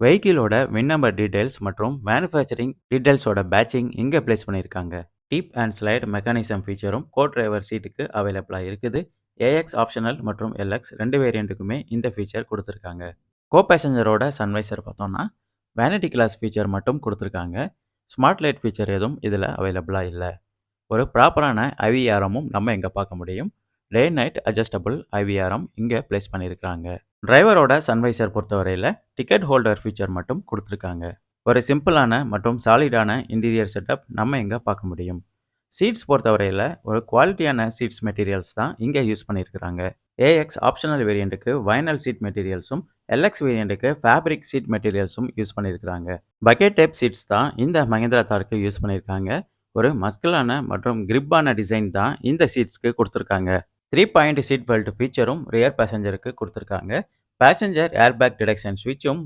வெஹிக்கிளோட VIN number details மற்றும் manufacturing டீடைல்ஸோட patching இங்கே பிளேஸ் பண்ணியிருக்காங்க. டிப் அண்ட் ஸ்லைட் மெக்கானிசம் ஃபீச்சரும் கோ டிரைவர் சீட்டுக்கு அவைலபிளாக இருக்குது. ஏஎக்ஸ் ஆப்ஷனல் மற்றும் எல்எக்ஸ் ரெண்டு வேரியண்ட்டுக்குமே இந்த ஃபீச்சர் கொடுத்துருக்காங்க. கோ பேசஞ்சரோட சன்வைசர் பார்த்தோம்னா வேனிட்டி கிளாஸ் ஃபீச்சர் மட்டும் கொடுத்துருக்காங்க. ஸ்மார்ட் லைட் ஃபீச்சர் எதுவும் இதில் அவைலபிளாக இல்லை. ஒரு ப்ராப்பரான ஐவிஆர்எம்மும் நம்ம இங்கே பார்க்க முடியும். டே நைட் அட்ஜஸ்டபிள் ஐவிஆர்எம் இங்கே பிளேஸ் பண்ணியிருக்காங்க. டிரைவரோட சன்வைசர் பொறுத்தவரையில் டிக்கெட் ஹோல்டர் ஃபீச்சர் மட்டும் கொடுத்துருக்காங்க. ஒரு சிம்பிளான மற்றும் சாலிடான இன்டீரியர் செட்டப் நம்ம இங்கே பார்க்க முடியும். சீட்ஸ் பொறுத்தவரையில் ஒரு குவாலிட்டியான சீட்ஸ் மெட்டீரியல்ஸ் தான் இங்கே யூஸ் பண்ணியிருக்கிறாங்க. ஏஎக்ஸ் ஆப்ஷனல் வேரியண்ட்டுக்கு வைனல் சீட் மெட்டீரியல்ஸும் எல்எக்ஸ் வேரியண்ட்டுக்கு ஃபேப்ரிக் சீட் மெட்டீரியல்ஸும் யூஸ் பண்ணியிருக்கிறாங்க. பக்கெட் டைப் சீட்ஸ் தான் இந்த மஹிந்திரா தாருக்கு யூஸ் பண்ணியிருக்காங்க. ஒரு மஸ்கலான மற்றும் கிரிப்பான டிசைன் தான் இந்த சீட்ஸ்க்கு கொடுத்துருக்காங்க. 3 பாயிண்ட் சீட் பெல்ட் ஃபீச்சரும் ரியர் பேசஞ்சருக்கு கொடுத்துருக்காங்க. Passenger airbag detection ஸ்விட்சும்